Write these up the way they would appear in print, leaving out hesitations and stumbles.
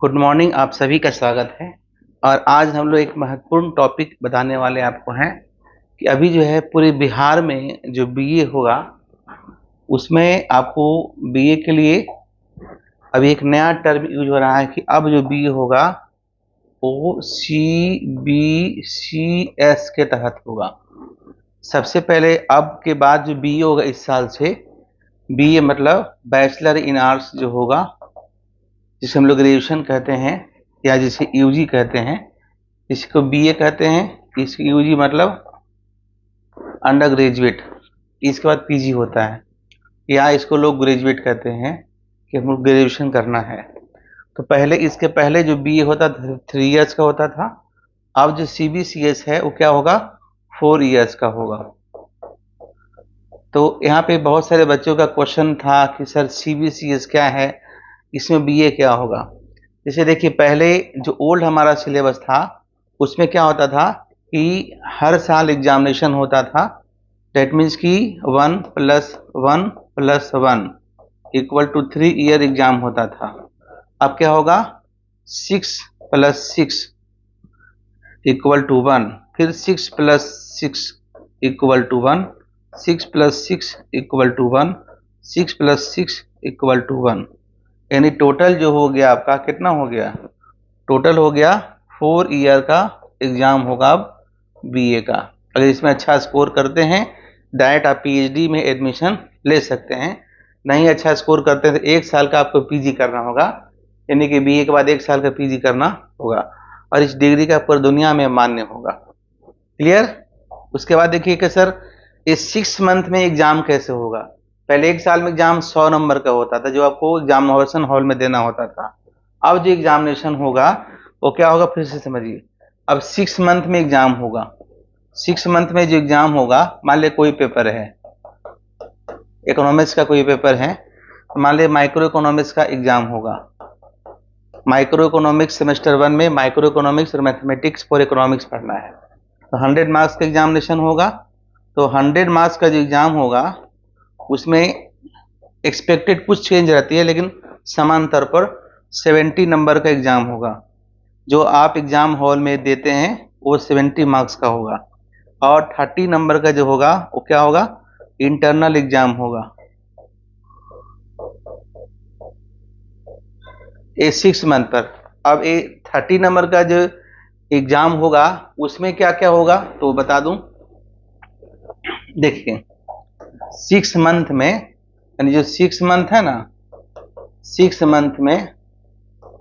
Good morning. आप सभी का स्वागत है। और आज हम लोग एक महत्वपूर्ण टॉपिक बताने वाले आपको हैं कि अभी जो है पूरे बिहार में जो बीए होगा उसमें आपको बीए के लिए अभी एक नया टर्म यूज हो रहा है कि अब जो बीए होगा वो CBCS के तहत होगा। सबसे पहले अब के बाद जो बीए होगा इस साल से बीए मतलब बैचलर इन आर्ट्स जो होगा, जिसे हम लोग ग्रेजुएशन कहते हैं या जिसे यूजी कहते हैं, इसको बीए कहते हैं। इसकी यूजी मतलब अंडर ग्रेजुएट, इसके बाद पीजी होता है, या इसको लोग ग्रेजुएट कहते हैं कि हम लोग ग्रेजुएशन करना है। तो पहले इसके पहले जो बीए होता था 3 इयर्स का होता था। अब जो CBCS है वो क्या होगा, 4 इयर्स का होगा। तो यहाँ पे बहुत सारे बच्चों का क्वेश्चन था कि सर CBCS क्या है, इसमें बीए क्या होगा। जैसे देखिए, पहले जो ओल्ड हमारा सिलेबस था उसमें क्या होता था कि हर साल एग्जामिनेशन होता था। डेट मीन्स कि 1+1+1 इक्वल टू 3 ईयर एग्जाम होता था। अब क्या होगा, 6+6 इक्वल टू 1, फिर 6+6 equal to 1, 6+6 equal to 1, 6+6 equal to 1। यानी टोटल जो हो गया आपका कितना हो गया, टोटल हो गया 4 ईयर का एग्जाम होगा अब बीए का। अगर इसमें अच्छा स्कोर करते हैं डायरेक्ट आप पीएचडी में एडमिशन ले सकते हैं। नहीं अच्छा स्कोर करते हैं तो 1 साल का आपको पीजी करना होगा, यानी कि बीए के बाद 1 साल का पीजी करना होगा और इस डिग्री का पूरी दुनिया में मान्य होगा। क्लियर। उसके बाद देखिए कि सर इस 6 मंथ में एग्जाम कैसे होगा। पहले 1 साल में एग्जाम 100 नंबर का होता था जो आपको एग्जामिनेशन हॉल में देना होता था। अब जो एग्जामिनेशन होगा वो क्या होगा, फिर से समझिए। अब 6 मंथ में एग्जाम होगा। 6 मंथ में जो एग्जाम होगा, मान लिया कोई पेपर है, इकोनॉमिक्स का कोई पेपर है, मान लिया माइक्रो इकोनॉमिक्स का एग्जाम होगा। माइक्रो इकोनॉमिक्स सेमेस्टर 1 में माइक्रो इकोनॉमिक्स और मैथमेटिक्स फॉर इकोनॉमिक्स पढ़ना है तो 100 मार्क्स का एग्जामिनेशन होगा। तो 100 मार्क्स का जो एग्जाम होगा उसमें एक्सपेक्टेड कुछ चेंज रहती है, लेकिन समांतर पर 70 नंबर का एग्जाम होगा। जो आप एग्जाम हॉल में देते हैं वो 70 मार्क्स का होगा। और 30 नंबर का जो होगा वो क्या होगा, इंटरनल एग्जाम होगा। ये 6 मंथ पर। अब ये 30 नंबर का जो एग्जाम होगा उसमें क्या क्या होगा तो बता दूं। देखिए 6 मंथ में, यानी जो 6 मंथ है ना, 6 मंथ में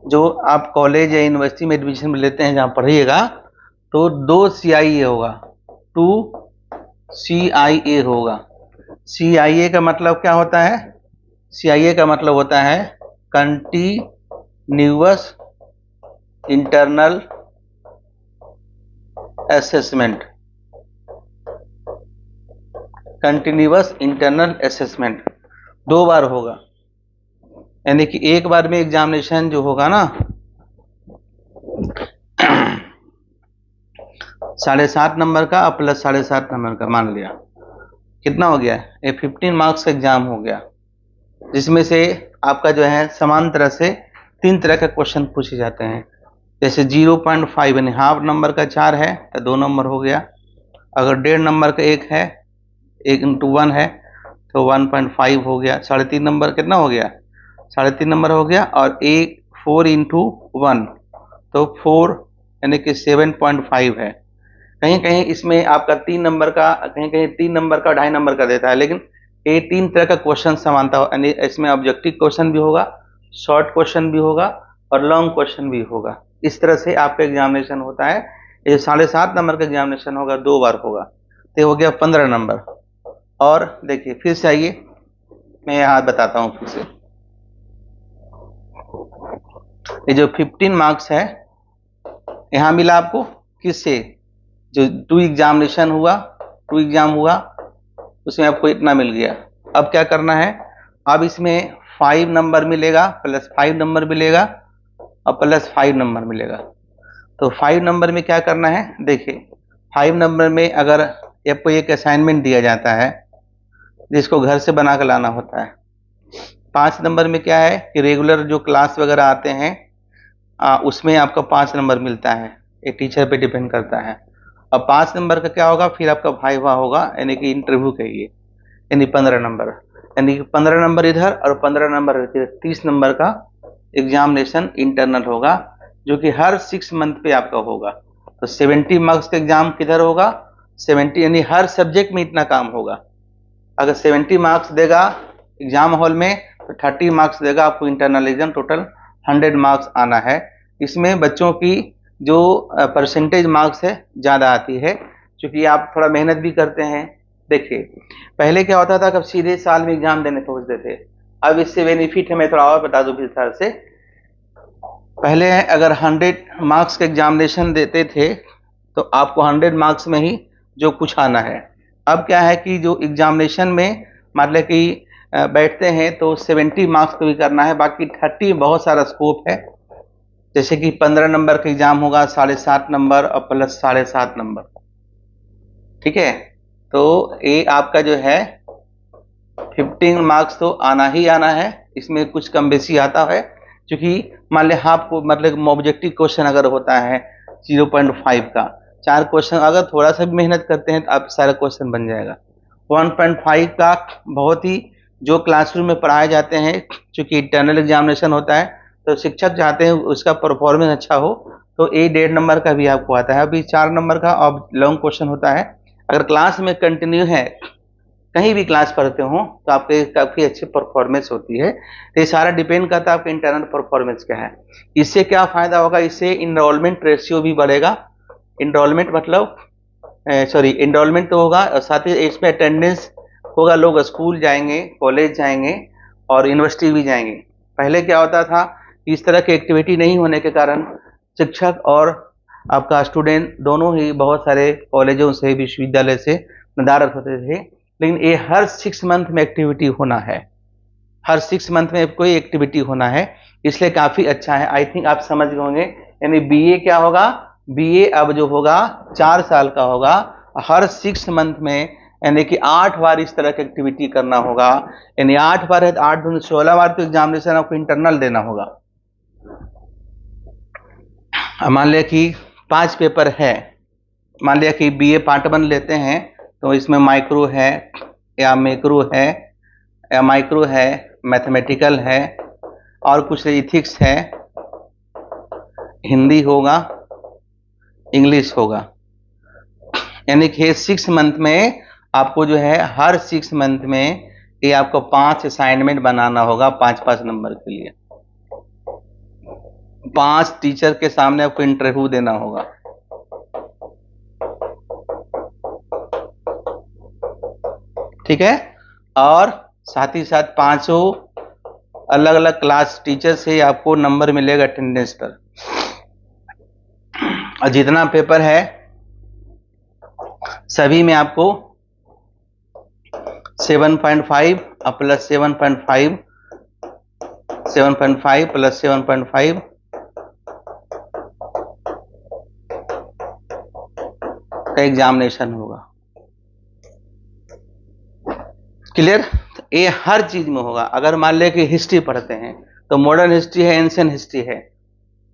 जो आप कॉलेज या यूनिवर्सिटी में एडमिशन लेते हैं जहां पढ़िएगा तो 2 CIA होगा, 2 CIA होगा। CIA का मतलब क्या होता है, CIA का मतलब होता है continuous internal assessment. Continuous internal assessment 2 बार होगा, यानी कि एक बार में एग्जामिनेशन जो होगा ना 7.5 नंबर का और प्लस 7.5 नंबर का, मान लिया कितना हो गया, ये 15 मार्क्स का एग्जाम हो गया, जिसमें से आपका जो है समान तरह से 3 तरह के क्वेश्चन पूछे जाते हैं। जैसे 0.5 यानी हाफ नंबर का 4 है तो 2 नंबर हो गया। अगर 1.5 नंबर का 1 है, 1 × 1 है तो 1.5 हो गया। 3.5 नंबर कितना हो गया, 3.5 नंबर हो गया। और 4 × 1 तो 4 यानी कि 7.5 है। कहीं कहीं इसमें आपका 3 नंबर का, कहीं कहीं 3 नंबर का, 2.5 नंबर का देता है, लेकिन ये 3 तरह का क्वेश्चन समानता हो, यानी इसमें ऑब्जेक्टिव क्वेश्चन भी होगा, शॉर्ट क्वेश्चन भी होगा और लॉन्ग क्वेश्चन भी होगा। इस तरह से आपका एग्जामिनेशन होता है। ये 7.5 नंबर का एग्जामिनेशन होगा, 2 बार होगा, तो हो गया 15 नंबर। और देखिए फिर से आइए, मैं यहाँ बताता हूँ फिर से। ये जो 15 मार्क्स है यहाँ मिला आपको किससे, जो 2 एग्जामिनेशन हुआ, 2 एग्जाम हुआ उसमें आपको इतना मिल गया। अब क्या करना है, अब इसमें 5 नंबर मिलेगा, प्लस 5 नंबर मिलेगा और प्लस 5 नंबर मिलेगा। तो 5 नंबर में क्या करना है, देखिए 5 नंबर में अगर आपको एक असाइनमेंट दिया जाता है जिसको घर से बना कर लाना होता है। 5 नंबर में क्या है कि रेगुलर जो क्लास वगैरह आते हैं उसमें आपका 5 नंबर मिलता है, एक टीचर पे डिपेंड करता है। अब 5 नंबर का क्या होगा, फिर आपका वाइवा होगा, यानी कि इंटरव्यू कहिए, यानी 15 नंबर, यानी कि 15 नंबर इधर और 15 नंबर इधर, 30 नंबर का एग्जामिनेशन इंटरनल होगा, जो कि हर 6 मंथ पे आपका होगा। तो 70 मार्क्स का एग्जाम किधर होगा, 70 यानी हर सब्जेक्ट में इतना काम होगा। अगर 70 मार्क्स देगा एग्जाम हॉल में तो 30 मार्क्स देगा आपको इंटरनल एग्जाम, टोटल 100 मार्क्स आना है। इसमें बच्चों की जो परसेंटेज मार्क्स है ज़्यादा आती है, क्योंकि आप थोड़ा मेहनत भी करते हैं। देखिए पहले क्या होता था, कब सीधे साल में एग्जाम देने पहुंचते थे। अब इससे बेनिफिट है, मैं थोड़ा और बता दूं विस्तार से। पहले अगर 100 मार्क्स का एग्जामिनेशन देते थे तो आपको 100 मार्क्स में ही जो कुछ आना है। अब क्या है कि जो एग्जामिनेशन में मतलब कि बैठते हैं तो 70 मार्क्स को भी करना है, बाकी 30 बहुत सारा स्कोप है। जैसे कि 15 नंबर का एग्जाम होगा, 7.5 नंबर और प्लस 7.5 नंबर, ठीक है। तो ये आपका जो है 15 मार्क्स तो आना ही आना है, इसमें कुछ कम बेसी आता है, क्योंकि मान लिया आपको मतलब ऑब्जेक्टिव क्वेश्चन अगर होता है 0.5 का 4 क्वेश्चन, अगर थोड़ा सा भी मेहनत करते हैं तो आप सारा क्वेश्चन बन जाएगा। 1.5 का बहुत ही जो क्लासरूम में पढ़ाए जाते हैं, क्योंकि इंटरनल एग्जामिनेशन होता है तो शिक्षक चाहते हैं उसका परफॉर्मेंस अच्छा हो, तो ये 1.5 नंबर का भी आपको आता है। अभी 4 नंबर का अब लॉन्ग क्वेश्चन होता है। अगर क्लास में कंटिन्यू है, कहीं भी क्लास पढ़ते हो तो आपके काफ़ी अच्छी परफॉर्मेंस होती है। तो ये सारा डिपेंड करता है आपके इंटरनल परफॉर्मेंस क्या है। इससे क्या फ़ायदा होगा, इससे इनरोलमेंट रेशियो भी बढ़ेगा। इनरोलमेंट मतलब इनरोलमेंट तो होगा और साथ ही इसमें अटेंडेंस होगा, लोग स्कूल जाएंगे, कॉलेज जाएंगे और यूनिवर्सिटी भी जाएंगे। पहले क्या होता था, इस तरह की एक्टिविटी नहीं होने के कारण शिक्षक और आपका स्टूडेंट दोनों ही बहुत सारे कॉलेजों से, विश्वविद्यालय से नदारद होते थे। लेकिन ये हर 6 मंथ में एक्टिविटी होना है, हर 6 मंथ में कोई एक्टिविटी होना है, इसलिए काफ़ी अच्छा है। आई थिंक आप समझ गए होंगे। यानी बीए क्या होगा, बीए अब जो होगा 4 साल का होगा, हर 6 मंथ में यानी कि 8 बार इस तरह की एक्टिविटी करना होगा। यानी 8 बार है तो 8 दूनी 16 बार तो एग्जामिनेशन आपको इंटरनल देना होगा। मान लिया कि 5 पेपर है, मान लिया कि बीए पार्ट 1 लेते हैं तो इसमें माइक्रो है या मैक्रो है या माइक्रो है, मैथमेटिकल है और कुछ इथिक्स है, हिंदी होगा, इंग्लिश होगा। यानी कि 6 मंथ में आपको जो है हर 6 मंथ में ये आपको 5 असाइनमेंट बनाना होगा, 5-5 नंबर के लिए। 5 टीचर के सामने आपको इंटरव्यू देना होगा। ठीक है, और साथ ही साथ 5 अलग अलग क्लास टीचर से आपको नंबर मिलेगा अटेंडेंस पर। और जितना पेपर है सभी में आपको 7.5 प्लस 7.5 प्लस 7.5 का एग्जामिनेशन होगा। क्लियर, ये हर चीज में होगा। अगर मान ले कि हिस्ट्री पढ़ते हैं तो मॉडर्न हिस्ट्री है, एंशिएंट हिस्ट्री है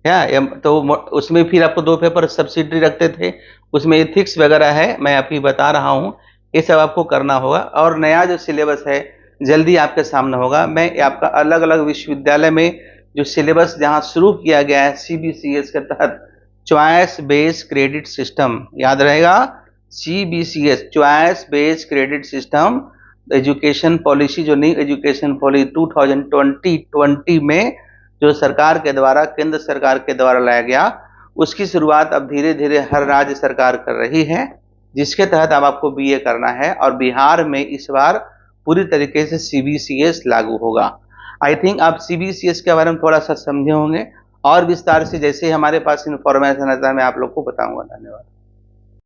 क्या, तो उसमें फिर आपको 2 पेपर सब्सिडरी रखते थे, उसमें एथिक्स वगैरह है, मैं आपकी बता रहा हूँ, ये सब आपको करना होगा। और नया जो सिलेबस है जल्दी आपके सामने होगा। मैं आपका अलग अलग विश्वविद्यालय में जो सिलेबस जहाँ शुरू किया गया है CBCS के तहत, चॉइस बेस्ड क्रेडिट सिस्टम, याद रहेगा, CBCS choice based credit system education policy, जो न्यू एजुकेशन पॉलिसी 2020 में जो सरकार के द्वारा, केंद्र सरकार के द्वारा लाया गया, उसकी शुरुआत अब धीरे धीरे हर राज्य सरकार कर रही है, जिसके तहत अब आपको बीए करना है। और बिहार में इस बार पूरी तरीके से CBCS लागू होगा। आई थिंक आप CBCS के बारे में थोड़ा सा समझे होंगे, और विस्तार से जैसे हमारे पास इंफॉर्मेशन आता है मैं आप लोग को बताऊंगा। धन्यवाद।